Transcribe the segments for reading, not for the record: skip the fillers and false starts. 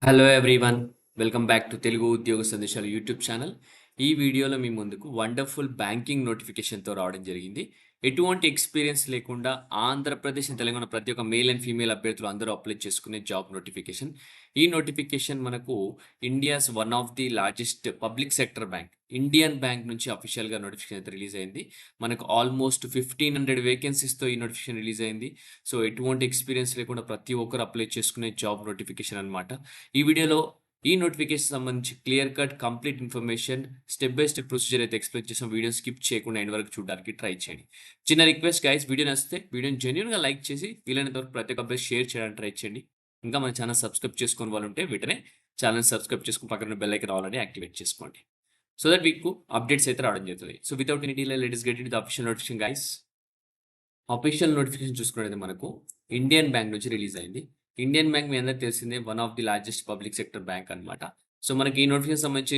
Hello everyone. Welcome back to Telugu ఉద్యోగ సందేశాలు YouTube channel. ఈ వీడియోలో మీ ముందుకు వండర్‌ఫుల్ బ్యాంకింగ్ నోటిఫికేషన్‌తో రావడం జరిగింది. ఎటువంటి ఎక్స్‌పీరియన్స్ లేకుండా ఆంధ్రప్రదేశ్, తెలంగాణ ప్రతి ఒక్క మేల్ అండ్ ఫీమేల్ అభ్యర్థులు అందరూ అప్లై చేసుకునే జాబ్ నోటిఫికేషన్. ఈ నోటిఫికేషన్ మనకు India's one of the largest public sector bank Indian bank నుంచి అఫీషియల్‌గా నోటిఫికేషన్ అయితే రిలీజ్ అయింది. మనకు ఆల్మోస్ట్ 1500 వేకెన్సీస్‌తో ఈ నోటిఫికేషన్ రిలీజ్ అయింది. సో, ఎటువంటి ఎక్స్‌పీరియన్స్ లేకుండా ప్రతి ఒక్కరు అప్లై చేసుకునే జాబ్ నోటిఫికేషన్ అన్నమాట. ఈ వీడియోలో ఈ నోటిఫికేషన్ సంబంధించి clear cut complete information step by step procedure అయితే ఎక్స్‌ప్లెయిన్ చేసాం. వీడియోని స్కిప్ చేయకుండా ఎండ్ వరకు చూడడానికి ట్రై చేయండి. చిన్న రిక్వెస్ట్ గైస్, వీడియో నచ్చితే వీడియోని జెన్యూన్‌గా లైక్ చేసి వీలైనంత వరకు ప్రతి ఒక్క అబ్బాయి షేర్ చేయడానికి ట్రై చేయండి. ఇంకా మన ఛానల్ సబ్స్క్రైబ్ చేసుకోని వాళ్ళు ఉంటే వెంటనే ఛానల్ సబ్స్క్రైబ్ చేసుకొని పక్కన బెల్ ఐకాన్ ఆల్రెడీ యాక్టివేట్ చేసుకోండి. సో దట్ మీకు అప్డేట్స్ అయితే రావడం జరుగుతుంది. So without any delay let us get into the official notification guys. Official notification చూసుకున్నట్లయితే మనకు ఇండియన్ బ్యాంక్ నుంచి రిలీజ్ అయింది. ఇండియన్ బ్యాంక్ మీ అందరికి తెలిసిందే, one of the largest public sector bank అన్నమాట. సో మనకి ఈ నోటిఫికేషన్ సంబంధించి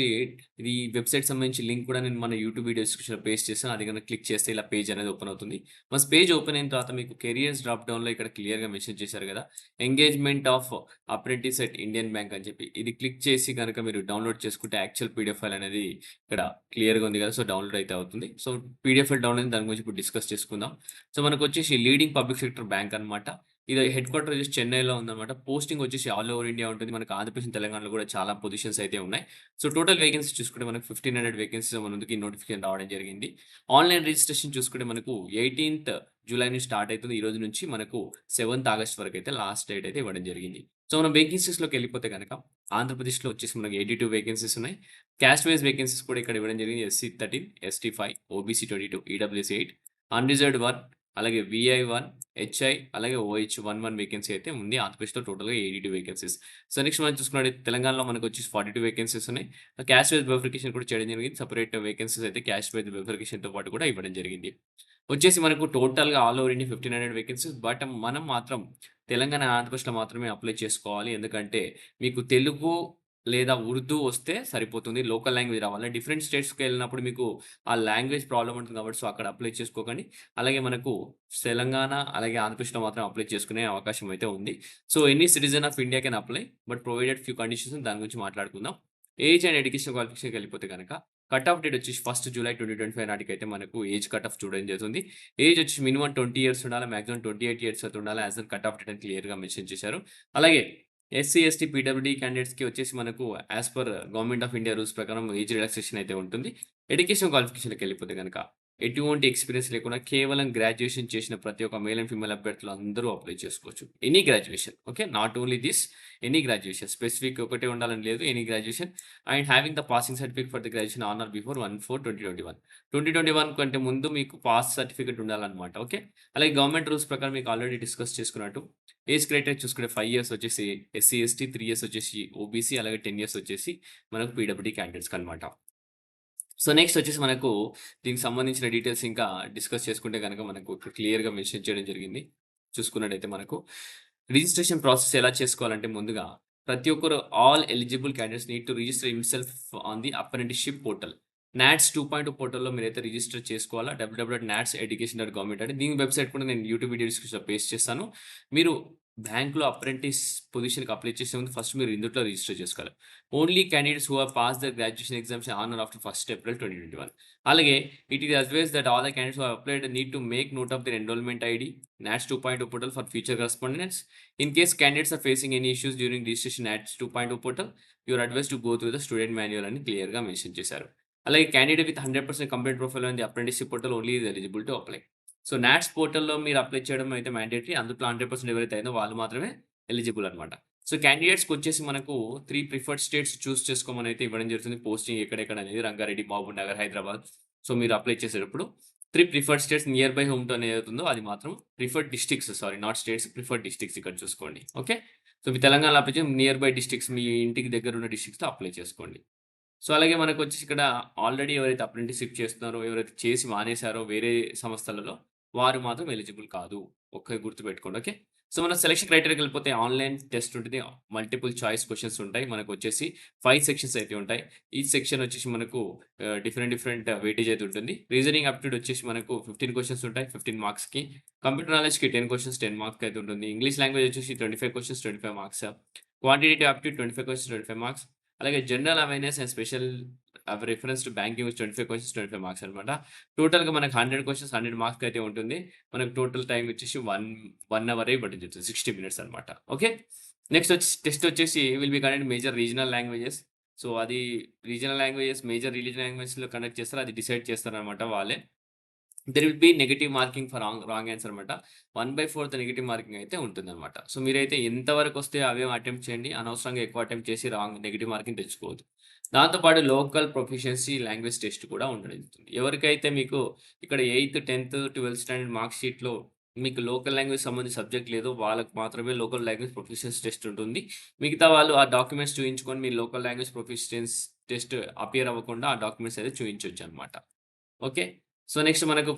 ఇది వెబ్‌సైట్ సంబంధించి లింక్ కూడా నేను మన యూట్యూబ్ వీడియో డిస్క్రిప్షన్‌లో పేస్ట్ చేశాను. అది గనుక క్లిక్ చేస్తే ఇలా పేజ్ అనేది ఓపెన్ అవుతుంది. వన్స్ పేజ్ ఓపెన్ అయిన తర్వాత మీకు కెరియర్స్ డ్రాప్ డౌన్‌లో ఇక్కడ క్లియర్‌గా మెన్షన్ చేశారు కదా! Engagement of apprentice at Indian bank అని చెప్పి. ఇది క్లిక్ చేసి గనుక మీరు డౌన్‌లోడ్ చేసుకుంటే యాక్చువల్ పీడీఎఫ్ ఫైల్ అనేది ఇక్కడ క్లియర్‌గా ఉంది కదా! సో డౌన్‌లోడ్ అయితే అవుతుంది. సో పీడీఎఫ్ ఫైల్ డౌన్‌లోడ్ అయింది. దాని గురించి ఇప్పుడు డిస్కస్ చేసుకుందాం. సో మనకొచ్చేసి లీడింగ్ పబ్లిక్ సెక్టర్ బ్యాంక్ అన్నమాట. ఇది హెడ్ క్వార్టర్ వచ్చేసి చెన్నైలో ఉందన్నమాట. పోస్టింగ్ వచ్చేసి ఆల్ ఓవర్ ఇండియా ఉంటుంది. మనకు ఆంధ్రప్రదేశ్, తెలంగాణలో కూడా చాలా పొజిషన్స్ అయితే ఉన్నాయి. సో టోటల్ వేకెన్సీ చూసుకుంటే మనకు 1500 వేకెన్సీస్ మన ముందుకి ఈ నోటిఫికేషన్ రావడం జరిగింది. ఆన్‌లైన్ రిజిస్ట్రేషన్ చూసుకుంటే మనకు 18థ్ జూలై నుంచి స్టార్ట్ అయితుంది. ఈ రోజు నుంచి మనకు 7థ్ ఆగస్ట్ వరకు అయితే లాస్ట్ డేట్ అయితే ఇవ్వడం జరిగింది. సో మనం వేకెన్సీస్‌లోకి వెళ్ళిపోతే గనక ఆంధ్రప్రదేశ్‌లో వచ్చేసి మనకు 82 వేకెన్సీస్ ఉన్నాయి. క్యాస్ట్ వైస్ వేకెన్సీస్ కూడా ఇక్కడ ఇవ్వడం జరిగింది. SC 13, ST 5, OBC 22, EWS 8, unreserved 1, అలాగే వీఐ 1, హెచ్ఐ, అలాగే ఓహెచ్ 11 వేకెన్సీ అయితే ఉంది. ఆంధ్రప్రదేశ్‌లో టోటల్‌గా 82 వేకెన్సీస్. సో నెక్స్ట్ మనం చూసుకున్నట్లయితే తెలంగాణలో మనకొచ్చేసి 42 వేకెన్సీస్ ఉన్నాయి. క్యాస్ట్ వైస్ వెరిఫికేషన్ కూడా చేయడం జరిగింది. సెపరేట్ వేకెన్సీస్ అయితే క్యాస్ట్ వైస్ వెరిఫికేషన్‌తో పాటు కూడా ఇవ్వడం జరిగింది. వచ్చేసి మనకు టోటల్‌గా all over India 1500 vacancies. But మనం మాత్రం తెలంగాణ, ఆంధ్రప్రదేశ్‌లో మాత్రమే అప్లై చేసుకోవాలి. ఎందుకంటే మీకు తెలుగు లేదా ఉర్దూ వస్తే సరిపోతుంది. లోకల్ లాంగ్వేజ్ రావాలి. డిఫరెంట్ స్టేట్స్‌కెళ్ళినప్పుడు మీకు ఆ లాంగ్వేజ్ ప్రాబ్లమ్ ఉంటుంది కాబట్టి సో అక్కడ అప్లై చేసుకోకండి. అలాగే మనకు తెలంగాణ, అలాగే ఆంధ్రప్రదేశ్‌లో మాత్రం అప్లై చేసుకునే అవకాశం అయితే ఉంది. So any citizen of India can apply. But provided few conditions, దాని గురించి మాట్లాడుకుందాం. ఏజ్ అండ్ ఎడ్యుకేషన్ క్వాలిఫికేషన్‌కి వెళ్ళిపోతే గనక కట్ ఆఫ్ డేట్ వచ్చేసి 1 జూలై 2025 నాటికైతే మనకు ఏజ్ కట్ ఆఫ్ చూడడం జరుగుతుంది. ఏజ్ వచ్చి మినిమమ్ 20 ఇయర్స్ ఉండాలి. మాక్సిమం 28 ఇయర్స్ అయితే ఉండాలి. As an cut off date అని క్లియర్‌గా మెన్షన్ చేశారు. అలాగే ఎస్సీ, ఎస్టీ, పీడబ్ల్యూడీ క్యాండిడేట్స్‌కి వచ్చేసి మనకు as per government of India rules ప్రకారం ఏజ్ రిలాక్సేషన్ అయితే ఉంటుంది. ఎడ్యుకేషన్ క్వాలిఫికేషన్‌లోకి వెళ్ళిపోతే గనక ఎటువంటి ఎక్స్‌పీరియన్స్ లేకుండా కేవలం గ్రాడ్యుయేషన్ చేసిన ప్రతి ఒక్క మేల్ అండ్ ఫీమేల్ అభ్యర్థులు అందరూ అప్లై చేసుకోవచ్చు. Any graduation. Okay. Not only this, any graduation. Specific ఒకటే ఉండాలని లేదు. Any graduation and having the passing certificate for the graduation on are before 1/4/2021. 2021 కంటే ముందు మీకు పాస్ సర్టిఫికేట్ ఉండాలన్నమాట. ఓకే. అలాగే గవర్నమెంట్ రూల్స్ ప్రకారం మీకు ఆల్రెడీ డిస్కస్ చేసుకున్నట్టు ఏజ్ క్రైటీరియా చూసుకుంటే 5 ఇయర్స్ వచ్చేసి ఎస్సీ, ఎస్టీ, 3 ఇయర్స్ వచ్చేసి ఓబీసీ, అలాగే 10 ఇయర్స్ వచ్చేసి మనకు పీడబ్ల్యూడీ క్యాండిడేట్స్‌కన్నమాట. సో నెక్స్ట్ వచ్చేసి మనకు దీనికి సంబంధించిన డీటెయిల్స్ ఇంకా డిస్కస్ చేసుకుంటే గనక మనకు ఇక్కడ క్లియర్‌గా మెన్షన్ చేయడం జరిగింది. చూసుకున్నట్టయితే మనకు రిజిస్ట్రేషన్ ప్రాసెస్ ఎలా చేసుకోవాలంటే ముందుగా ప్రతి ఒక్కరు all eligible candidates need to register himself on the apprenticeship portal. NATS 2.0 పోర్టల్‌లో మీరైతే రిజిస్టర్ చేసుకోవాలా. www.natseducation.government అని దీని వెబ్‌సైట్ కూడా నేను యూట్యూబ్ వీడియో డిస్క్రిప్షన్‌లో పేస్ట్ చేస్తాను. మీరు బ్యాంక్‌లో అప్రెంటిస్ పొజిషన్‌కి అప్లై చేసే ముందు ఫస్ట్ మీరు ఇందుట్లో రిజిస్టర్ చేసుకోవాలి. Only candidates who have passed the graduation exams on or after 1 April 2021. అలాగే it is advised that all the candidates who have applied need to make note of their enrollment ID, NATS 2.0 portal for future correspondence. In case candidates are facing any issues during registration at 2.0 portal, you are advised to go through the student manual అని క్లియర్‌గా mention చేశారు. అలాగే candidate with 100% complete profile on the apprenticeship portal only is eligible to apply. So NATS పోర్టల్‌లో మీరు apply చేయడం అయితే mandatory. అందులో 100% ఎవరైతే అయిందో వాళ్ళు మాత్రమే ఎలిజిబుల్ అన్నమాట. సో క్యాండిడేట్స్‌కొచ్చేసి మనకు 3 ప్రిఫర్డ్ స్టేట్స్ చూస్ చేసుకోమని అయితే ఇవ్వడం జరుగుతుంది. పోస్టింగ్ ఎక్కడెక్కడ అనేది రంగారెడ్డి, మహబూబ్ నగర్, హైదరాబాద్. సో మీరు అప్లై చేసేటప్పుడు 3 preferred states near by home town ఏదైతుందో అది మాత్రం preferred districts, sorry not states, preferred districts ఇక్కడ చూసుకోండి. ఓకే. సో మీ తెలంగాణలో అప్లై చేసి నియర్ బై డిస్ట్రిక్ట్స్, మీ ఇంటికి దగ్గర ఉన్న డిస్ట్రిక్ట్స్‌తో అప్లై చేసుకోండి. సో అలాగే మనకొచ్చేసి ఇక్కడ ఆల్రెడీ ఎవరైతే అప్రెంటిస్‌షిప్ చేస్తున్నారో, ఎవరైతే చేసి మానేసారో వేరే సంస్థలలో, వారు మాత్రం ఎలిజిబుల్ కాదు. గుర్తుపెట్టుకోండి. ఓకే. సో మన సెలక్షన్ క్రైటీరియాకెళ్ళిపోతే ఆన్‌లైన్ టెస్ట్ ఉంటుంది. మల్టిపుల్ చాయిస్ క్వెషన్స్ ఉంటాయి. మనకొచ్చేసి 5 సెక్షన్స్ అయితే ఉంటాయి. ఈచ్ సెక్షన్ వచ్చేసి మనకు డిఫరెంట్ వెయిటేజ్ అయితే ఉంటుంది. రీజనింగ్ అప్టిట్యూడ్ వచ్చేసి మనకు 15 క్వెషన్స్ ఉంటాయి 15 మార్క్స్‌కి. కంప్యూటర్ నాలెడ్జ్‌కి 10 క్వెషన్స్ 10 మార్క్స్‌కి అయితే ఉంటుంది. ఇంగ్లీష్ లాంగ్వేజ్ వచ్చేసి 25 questions 25 marks. Quantitative aptitude 25 questions 25 marks. అలాగే general awareness and special reference to banking 25 questions 25 marks అనమాట. టోటల్‌గా మనకు 100 క్వెషన్స్ 100 మార్క్స్‌కి అయితే ఉంటుంది. మనకు టోటల్ టైమ్ వచ్చేసి 1 అవరే పట్టింది. 60 మినిట్స్ అనమాట. ఓకే. నెక్స్ట్ టెస్ట్ వచ్చేసి will be conduct major regional languages. So, అది రీజనల్ లాంగ్వేజెస్ మేజర్ రిలీజియన్ లాంగ్వేజ్‌లో కండక్ట్ చేస్తారు. అది డిసైడ్ చేస్తారనమాట వాళ్ళే. There will be negative marking for wrong answer అనమాట. 1/4 నెగెటివ్ మార్కింగ్ అయితే ఉంటుందన్నమాట. సో, మీరైతే ఎంత వరకొస్తే అవే అటెంప్ట్ చేయండి. అనవసరంగా ఎక్కువ అటెంప్ట్ చేసి నెగెటివ్ మార్కింగ్ తెచ్చుకోవద్దు. దాంతో పాటు లోకల్ ప్రొఫిషియన్సీ లాంగ్వేజ్ టెస్ట్ కూడా ఉండడం జరుగుతుంది. ఎవరికైతే మీకు ఇక్కడ 8థ్, 10థ్, 12థ్ స్టాండర్డ్ మార్క్ షీట్‌లో మీకు లోకల్ లాంగ్వేజ్ సంబంధించి సబ్జెక్ట్ లేదో వాళ్ళకి మాత్రమే లోకల్ లాంగ్వేజ్ ప్రొఫిషియన్సీ టెస్ట్ ఉంటుంది. మిగతా వాళ్ళు ఆ డాక్యుమెంట్స్ చూయించుకొని మీ local language proficiency test appear అవ్వకుండా ఆ డాక్యుమెంట్స్ అయితే చూయించొచ్చనమాట. ఓకే. సో, నెక్స్ట్ మనకు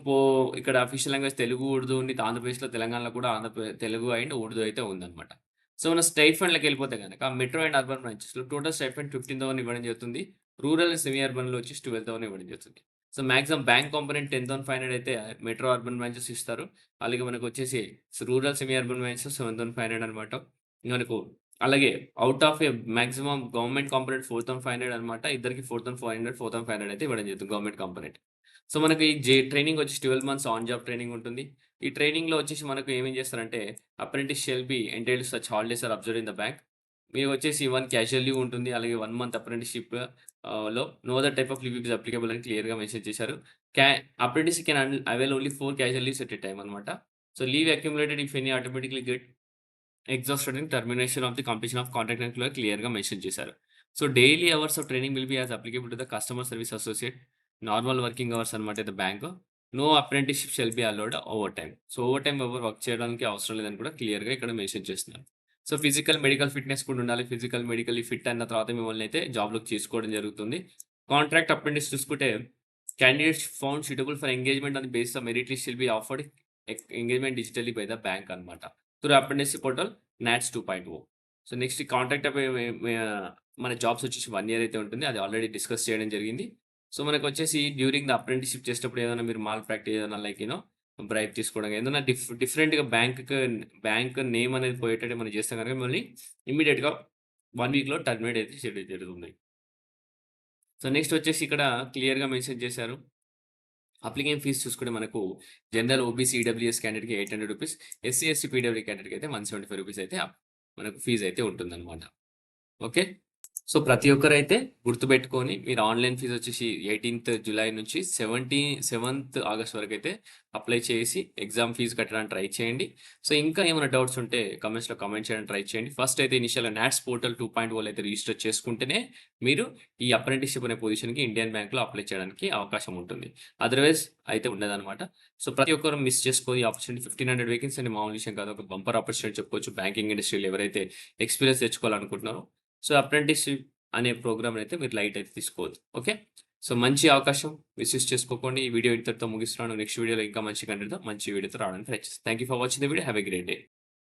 ఇక్కడ అఫీషియల్ లాంగ్వేజ్ తెలుగు, ఉర్దూ ఉంది. ఆంధ్రప్రదేశ్‌లో, తెలంగాణలో కూడా తెలుగు అండ్ ఉర్దూ అయితే ఉందన్నమాట. సో, మన స్టైఫండ్‌లకెళ్ళిపోతే గనక మెట్రో అండ్ అర్బన్ బ్రాంచెస్‌లో టోటల్ స్టైఫండ్ 15,000 ఇవ్వడం జరుగుతుంది. రూరల్ అండ్ సెమీ అర్బన్‌లో వచ్చేసి 12,000 ఇవ్వడం జరుగుతుంది. సో, మాక్సిమం బ్యాంక్ కాంపోనెంట్ 10,500 అయితే మెట్రో అర్బన్ బ్రాంచెస్ ఇస్తారు. అలాగే మనకొచ్చేసి రూరల్ సెమీ అర్బన్ బ్రాంచెస్ 7,500 అనమాట. మనకు అలాగే out of maximum government component 4,500 అనమాట. ఇద్దరికి 4,400, 4,500 అయితే ఇవ్వడం జరుగుతుంది గవర్నమెంట్ కాంపోనెంట్. సో, మనకి ట్రైనింగ్ వచ్చేసి 12 మంత్స్ ఆన్ జాబ్ ట్రైనింగ్ ఉంటుంది. ఈ ట్రైనింగ్‌లో వచ్చేసి మనకు ఏమేం చేస్తారంటే apprentice shall be entitled such holidays are observed in the bank. మీకు వచ్చేసి 1 క్యాజువల్ లీవ్ ఉంటుంది. అలాగే 1 మంత్ అప్రెంటిస్‌షిప్ లో no other type of leave is applicable అని క్లియర్‌గా మెన్షన్ చేశారు. క్యా apprentice can avail only 4 casual leaves at a time అనమాట. So, leave accumulated if any automatically get exhausted in termination of the completion of contract అని కూడా క్లియర్‌గా mention చేశారు. So, daily hours of training will be as applicable to the customer service associate. Normal working hours అనమాట ఇది bank. No apprenticeship shall be allowed over time. So, over time ఎవరు work చేయడానికి అవసరం లేదని కూడా క్లియర్‌గా ఇక్కడ మెన్షన్ చేస్తున్నారు. సో, ఫిజికల్, మెడికల్ ఫిట్‌నెస్ కూడా ఉండాలి. ఫిజికల్, మెడికల్లీ ఫిట్ అన్న తర్వాత మిమ్మల్ని అయితే జాబ్‌లోకి తీసుకోవడం జరుగుతుంది. కాంట్రాక్ట్ అప్రెంటిస్ చూసుకుంటే candidates found suitable for engagement on the basis of merit list will be offered engagement digitally by the bank అనమాట. Through apprenticeship portal NATS 2.0. So, next contract మన జాబ్స్ వచ్చేసి 1 ఇయర్ అయితే ఉంటుంది. అది ఆల్రెడీ డిస్కస్ చేయడం జరిగింది. So, మనకొచ్చేసి during the apprenticeship చేసేటప్పుడు ఏదైనా మీరు మాల్ ప్రాక్టీస్ ఏదైనా లైక్ బ్రైబ్ తీసుకోవడం ఏదైనా డిఫరెంట్‌గా బ్యాంక్ నేమ్ అనేది పోయేటట్టు మనం చేస్తే గనుక మిమ్మల్ని ఇమ్మీడియేట్‌గా 1 వీక్‌లో టర్మినేట్ అయితే చేయడం జరుగుతుంది. సో, నెక్స్ట్ వచ్చేసి ఇక్కడ క్లియర్‌గా మెన్షన్ చేశారు. అప్లికెంట్ ఫీస్ చూసుకుంటే మనకు జనరల్ ఓబీసీ, ఈడబ్ల్యూఎస్ క్యాండిడేట్‌కి రూ. 800, ఎస్సీ, ఎస్టీ, పీడబ్ల్యూ క్యాండిడేట్‌కి అయితే రూ. 175 అయితే మనకు ఫీజ్ అయితే ఉంటుందన్నమాట. ఓకే. సో, ప్రతి ఒక్కరైతే గుర్తుపెట్టుకొని మీరు ఆన్‌లైన్ ఫీజ్ వచ్చేసి 18థ్ జులై నుంచి 7th ఆగస్ట్ వరకైతే అప్లై చేసి ఎగ్జామ్ ఫీజ్ కట్టడానికి ట్రై చేయండి. సో, ఇంకా ఏమైనా డౌట్స్ ఉంటే కామెంట్స్‌లో కామెంట్ చేయడానికి ట్రై చేయండి. ఫస్ట్ అయితే ఇనిషియల్‌గా నాట్స్ పోర్టల్ 2.0 అయితే రిజిస్టర్ చేసుకుంటేనే మీరు ఈ అప్రెంటిస్‌షిప్ అనే పొజిషన్‌కి ఇండియన్ బ్యాంక్‌లో అప్లై చేయడానికి అవకాశం ఉంటుంది. అదర్‌వైజ్ అయితే ఉండదనమాట. సో, ప్రతి ఒక్కరు మిస్ చేసుకోదు ఈ ఆపర్చునిటీ. 1500 వేకెన్సీ అనేది మామూలు విషయం కాదు. ఒక బంపర్ ఆపర్చునిటీ చెప్పుకోవచ్చు. బ్యాంకింగ్ ఇండస్ట్రీలో ఎవరైతే ఎక్స్‌పీరియన్స్ తెచ్చుకోవాలనుకుంటున్నారో సో, అప్రెంటిస్‌షిప్ అనే ప్రోగ్రామ్‌ని అయితే మీరు లైట్ అయితే తీసుకోవద్దు. ఓకే. సో, మంచి అవకాశం మిస్‌యూజ్ చేసుకోకండి. ఈ వీడియో ఇంతటితో ముగిస్తున్నాను. నెక్స్ట్ వీడియోలో ఇంకా మంచి కంటెంట్‌తో మంచి వీడియోతో రావడానికి ట్రై చేస్తాను. Thank you for watching the video. Have a great day.